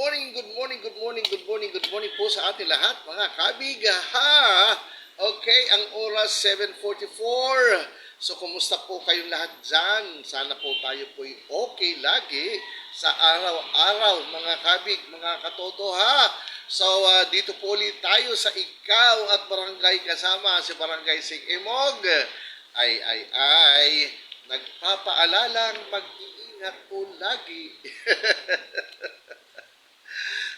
morning, good morning, good morning, good morning, good morning po sa ating lahat, mga kabig, ha? Okay, ang oras 7:44. So, kumusta po kayong lahat dyan? Sana po tayo po'y okay lagi sa araw-araw, mga kabig, mga katoto, ha? So, dito po ulit tayo sa Ikaw at Barangay kasama si Barangay Sig Imog. Ay, nagpapaalalang mag-iingat po lagi.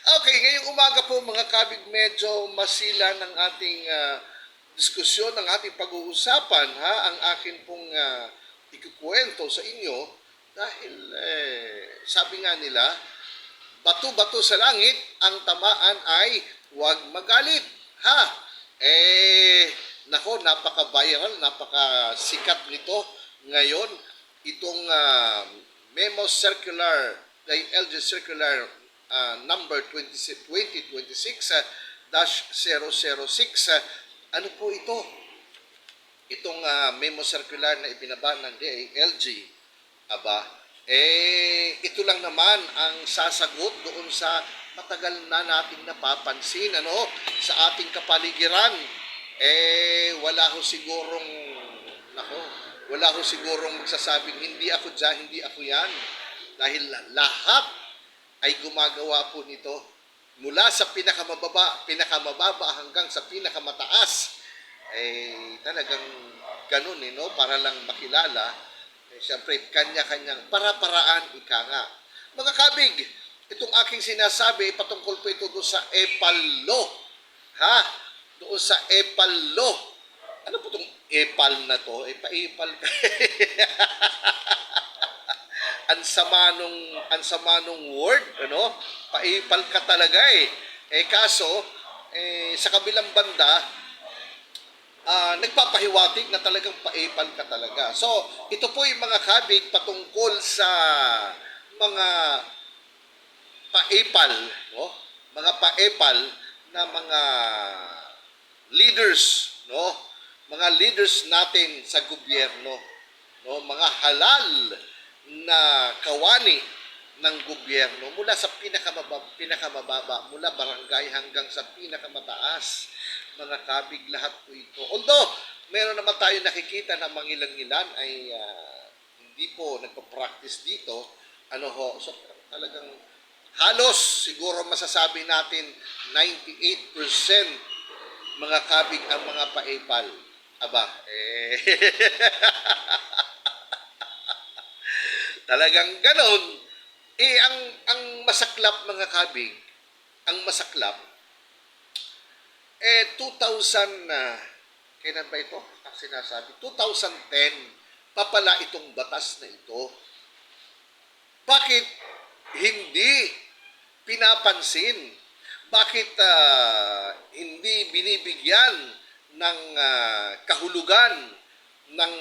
Okay, ngayong umaga po mga kabig, medyo masila ng ating diskusyon, ng ating pag-uusapan, ha? Ang akin pong ikukwento sa inyo dahil sabi nga nila, bato-bato sa langit, ang tamaan ay huwag magalit, ha? Nako, napaka-viral, napaka-sikat nito ngayon, itong memo circular, the LG circular number 2026-006. Ano po ito? Itong memo circular na ibinaba ng DILG. Aba, ito lang naman ang sasagot doon sa matagal na nating napapansin, sa ating kapaligiran. Wala ho sigurong magsasabing hindi ako dyan, hindi ako yan. Dahil lahat ay gumagawa po nito mula sa pinakamababa hanggang sa pinakamataas. Talagang ganun, para lang makilala. Siyempre, kanya-kanyang para-paraan, ika nga. Mga kabig, itong aking sinasabi, patungkol po ito doon sa EPAL law. Ha? Doon sa EPAL law. Ano po itong EPAL na to? Pa-EPAL ka. Ang sama nung word, paipal ka talaga kaso, sa kabilang banda, nagpapahiwatig na talagang paipal ka talaga. So, ito po yung mga kabig patungkol sa mga paipal, mga paipal na mga leaders, mga leaders natin sa gobyerno, mga halal na kawani ng gobyerno mula sa pinakamababa, mula barangay hanggang sa pinakamataas. Mga kabig, lahat po ito. Although, meron naman tayo nakikita na mangilan-ngilan ay hindi po nagpa-practice dito. So talagang halos siguro masasabi natin 98% mga kabig ang mga paepal. Aba, talagang ganon. Ang masaklap mga kabig, ang masaklap, 2000, kailan ba ito? Ang sinasabi, 2010, papala itong batas na ito. Bakit hindi pinapansin? Bakit hindi binibigyan ng kahulugan ng,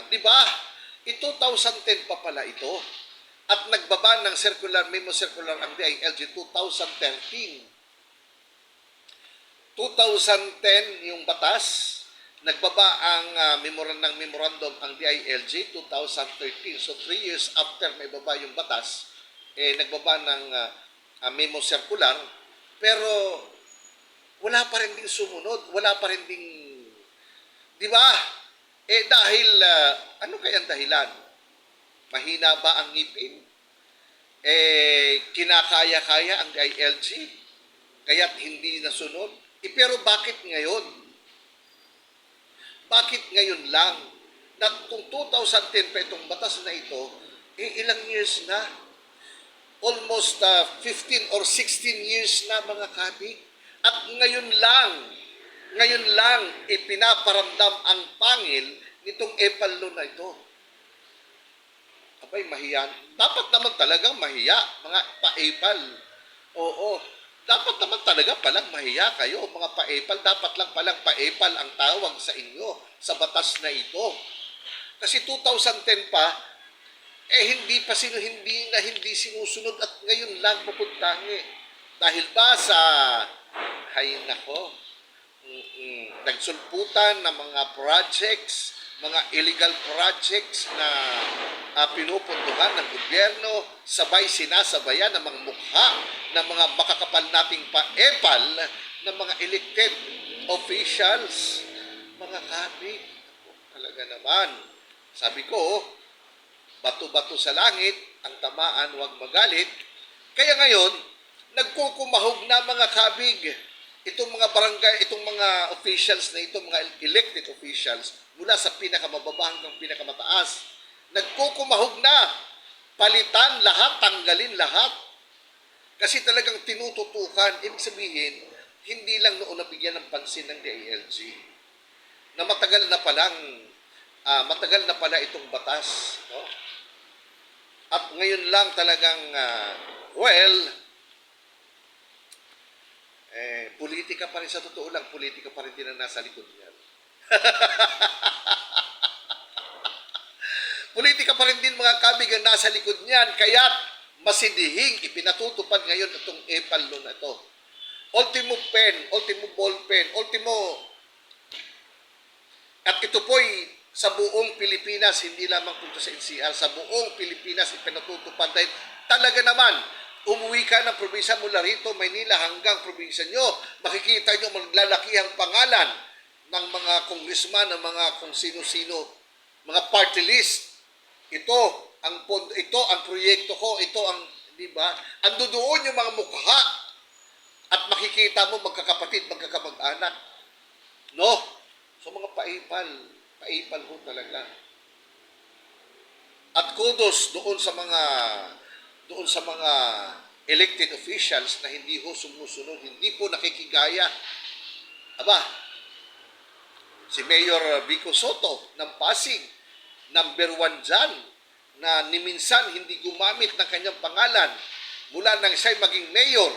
di ba? 2010 pa pala ito. At nagbaba ng memo circular ang DILG 2013. 2010 yung batas, nagbaba ang memorandum ang DILG 2013. So 3 years after may baba yung batas, nagbaba ng memo circular, pero wala pa rin ding sumunod, wala pa rin ding, di ba? Dahil, ano kayang dahilan? Mahina ba ang ngipin? Kinakaya-kaya ang DILG? Kaya't hindi nasunod? Pero bakit ngayon? Bakit ngayon lang? Na kung 2010 pa itong batas na ito, ilang years na? Almost 15 or 16 years na mga kabig. At ngayon lang ipinaparamdam ang pangil nitong EPAL law na ito. Abay, mahiyan. Dapat naman talagang mahiya, mga pa-EPAL. Oo. Dapat naman talaga palang mahiya kayo, mga pa-EPAL. Dapat lang palang pa-EPAL ang tawag sa inyo sa batas na ito. Kasi 2010 pa, hindi sinusunod at ngayon lang pupuntahan Dahil ba sa, nagsulputan ng mga projects, mga illegal projects na pinupuntuhan ng gobyerno, sabay sinasabayan ng mga mukha ng mga makakapal nating paepal ng mga elected officials, mga kabig. Talaga naman. Sabi ko, bato-bato sa langit, ang tamaan huwag magalit. Kaya ngayon, nagkukumahog na mga kabig, itong mga barangay, itong mga officials na ito, mga elected officials, mula sa pinakamababa hanggang pinakamataas, nagkukumahog na, palitan lahat, tanggalin lahat. Kasi talagang tinututukan, ibig sabihin, hindi lang noon nabigyan ng pansin ng DILG, na matagal na pala itong batas, no? At ngayon lang talagang, politika pa rin, sa totoo lang, politika pa rin din ang nasa likod niyan. Politika pa rin din mga kabig ang nasa likod niyan, kaya't masidihing ipinatutupad ngayon itong EPAL law na ito. Ultimo pen, ultimo ball pen, ultimo. At ito po'y sa buong Pilipinas, hindi lamang punto sa NCR, sa buong Pilipinas ipinatutupad dahil talaga naman, umuwi ka ng probinsya mula rito, Maynila, hanggang probinsya nyo, makikita nyo maglalaki ang pangalan ng mga congressman, ng mga kung sino-sino, mga party list. Ito ang proyekto ko, ito ang, di ba? Ando doon yung mga mukha at makikita mo magkakapatid, magkakamag-anak. No? So mga paipal ho talaga. At kudos doon sa mga elected officials na hindi ho sumusunod, hindi po nakikigaya. Aba, si Mayor Vico Soto ng Pasig, number 1 dyan, na niminsan hindi gumamit ng kanyang pangalan mula nang siya'y maging mayor,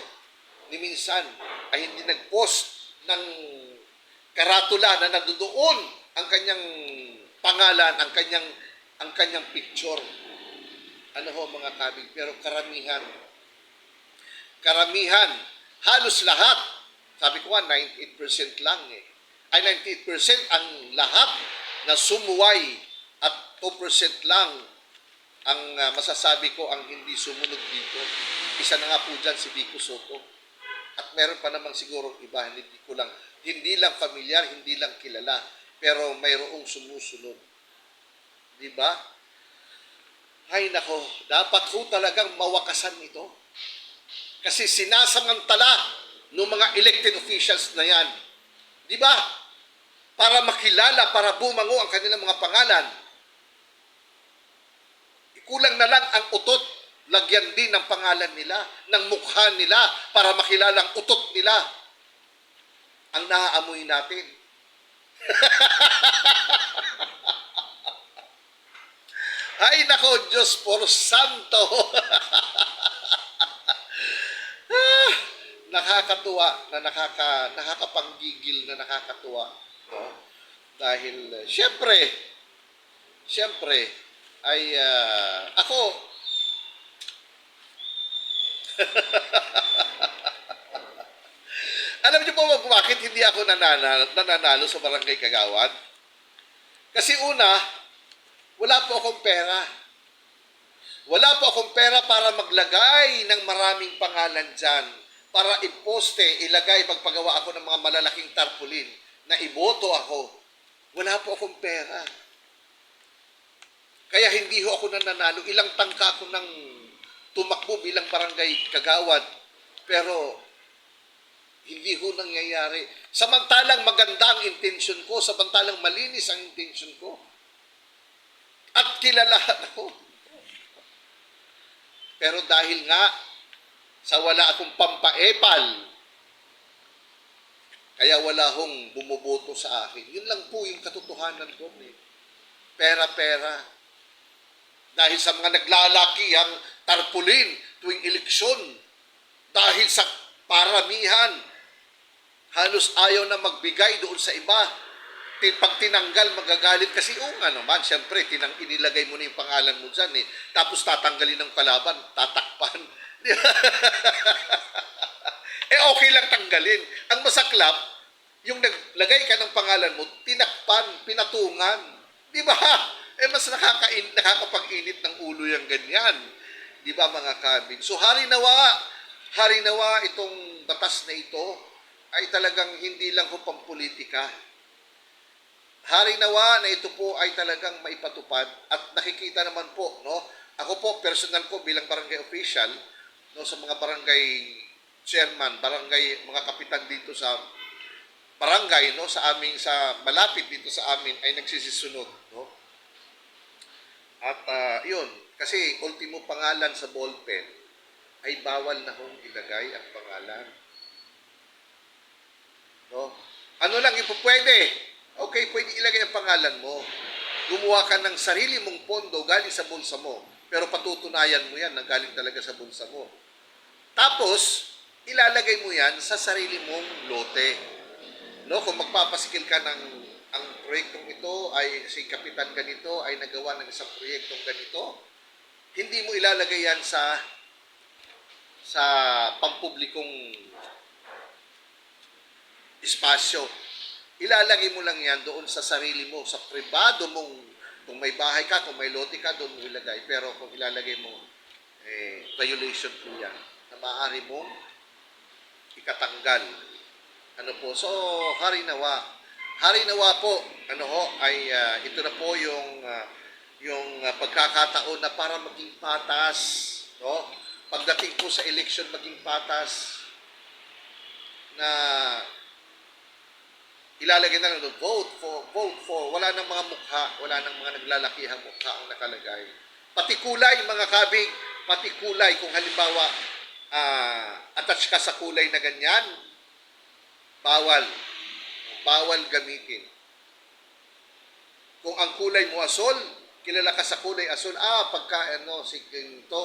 niminsan ay hindi nag-post ng karatula na nandoon ang kanyang pangalan, ang kanyang picture. Ano ho mga kabig, pero karamihan, halos lahat, sabi ko nga 98% lang ay 98% ang lahat na sumuway at 2% lang ang masasabi ko ang hindi sumunod dito. Isa na nga po dyan si Vico Soto. At meron pa namang siguro iba, hindi lang familiar, hindi lang kilala, pero mayroong sumusunod. Di ba? Ay nako, dapat ho talagang mawakasan ito. Kasi sinasamantala ng mga elected officials na yan. Di ba? Para makilala, para bumango ang kanilang mga pangalan. Kulang na lang ang utot, lagyan din ng pangalan nila, ng mukha nila, para makilala ang utot nila. Ang naaamoy natin. Ay nako, Diyos por santo. Nakakatuwa, nakakapanggigil na nakakatuwa. No? Dahil, siyempre, ay ako, alam niyo po bakit hindi ako nananalo sa Barangay Kagawad? Kasi una, wala po akong pera. Wala po akong pera para maglagay ng maraming pangalan dyan, para iposte, ilagay, magpagawa ako ng mga malalaking tarpaulin na iboto ako. Wala po akong pera. Kaya hindi ho ako nananalo. Ilang tangka ako ng tumakbo bilang Barangay Kagawad. Pero hindi ho nangyayari. Samantalang maganda ang intention ko, samantalang malinis ang intention ko. At kilalahan ako. Pero dahil nga sa wala akong pampaepal, kaya wala hong bumuboto sa akin. Yun lang po yung katotohanan ko. Pera-pera. Dahil sa mga naglalakihang tarpaulin tuwing eleksyon, dahil sa paramihan, halos ayaw na magbigay doon sa iba. Pag tinanggal, magagalit. Kasi nga naman, siyempre, inilagay mo na yung pangalan mo dyan Tapos tatanggalin ng kalaban, tatakpan. Okay lang tanggalin. Ang masaklap, yung naglagay ka ng pangalan mo, tinakpan, pinatungan. Di ba? Mas nakakapag-init ng ulo yung ganyan. Di ba mga kabig? So hari nawa itong batas na ito ay talagang hindi lang ho pampolitika. Hari nawa na ito po ay talagang maipatupad at nakikita naman po, no? Ako po, personal ko bilang barangay official, no, sa mga barangay chairman, barangay, mga kapitan dito sa barangay, no, sa aming, sa malapit dito sa amin ay nagsisisunod, no? At yun, kasi ultimo pangalan sa ballpen ay bawal na hong ilagay ang pangalan. No? Ano lang yung pwede? Okay, pwede ilagay ang pangalan mo. Gumawa ka ng sarili mong pondo galing sa bulsa mo. Pero patutunayan mo yan na galing talaga sa bulsa mo. Tapos, ilalagay mo yan sa sarili mong lote. No, kung magpapasikil ka ng ang proyektong ito ay si Kapitan ganito ay nagawa ng isang proyektong ganito, hindi mo ilalagay yan sa pampublikong espasyo. Ilalagay mo lang yan doon sa sarili mo, sa pribado mong, kung may bahay ka, kung may lote ka, doon mo ilagay. Pero kung ilalagay mo, violation po yan, na maaari mong ikatanggal. Ano po? So, hari nawa po, ano ho, ay ito na po yung pagkakataon na para maging patas, no? Pagdating po sa election maging patas na ilalagay na lang vote for, wala nang mga mukha, wala nang mga naglalakihang mukha ang nakalagay. Pati kulay, mga kabig, pati kulay, kung halimbawa attach ka sa kulay na ganyan, bawal gamitin. Kung ang kulay mo asol, kilala ka sa kulay asol, pagka to,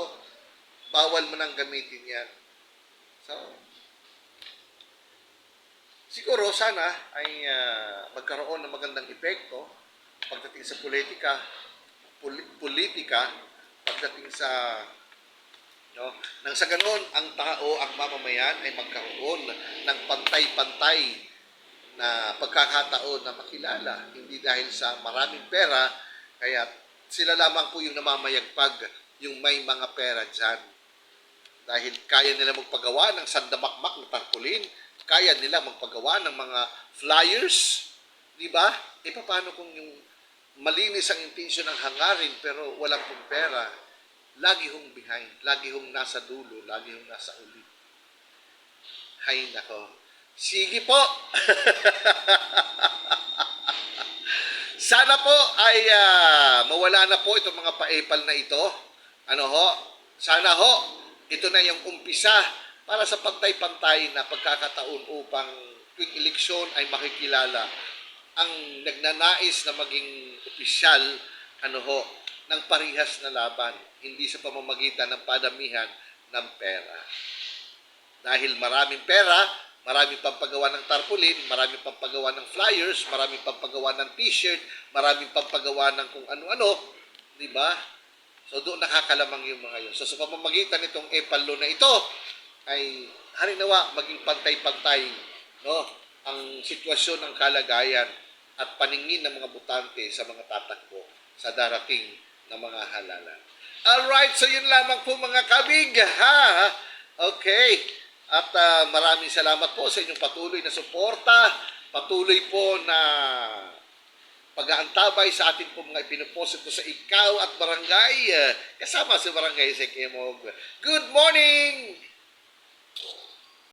bawal mo nang gamitin yan. So, siguro sana ay magkaroon ng magandang epekto pagdating sa politika, pagdating sa nang sa ganon ang tao, ang mamamayan ay magkaroon ng pantay-pantay na pagkakataon na makilala, hindi dahil sa maraming pera, kaya sila lamang po yung namamayagpag, yung may mga pera dyan. Dahil kaya nila magpagawa ng sandamakmak na tarpaulin, kaya nila magpagawa ng mga flyers, di ba? Paano kung yung malinis ang intensyon ng hangarin pero walang pong pera, lagi hong behind, lagi hong nasa dulo, lagi hong nasa uli. Hay nako. Sige po. Sana po ay mawala na po itong mga paepal na ito. Sana ho, ito na yung umpisa para sa pantay-pantay na pagkakataon upang tuwing eleksyon ay makikilala ang nagnanais na maging opisyal ng parihas na laban, hindi sa pamamagitan ng padamihan ng pera. Dahil maraming pera, maraming pampagawa ng tarpaulin, maraming pampagawa ng flyers, maraming pampagawa ng t-shirt, maraming pampagawa ng kung ano-ano, di ba? So doon nakakalamang yung mga yun. So sa pamamagitan nitong epalo na ito, ay harinawa maging pantay-pantay, no, ang sitwasyon ng kalagayan at paningin ng mga botante sa mga tatakbo sa darating na mga halalan. Alright, so yun lamang po mga kabig, ha? Okay. At maraming salamat po sa inyong patuloy na suporta, patuloy po na pag-aantabay sa atin po mga ipinoposit ko sa ikaw at barangay, kasama sa barangay Sekemog. Good morning!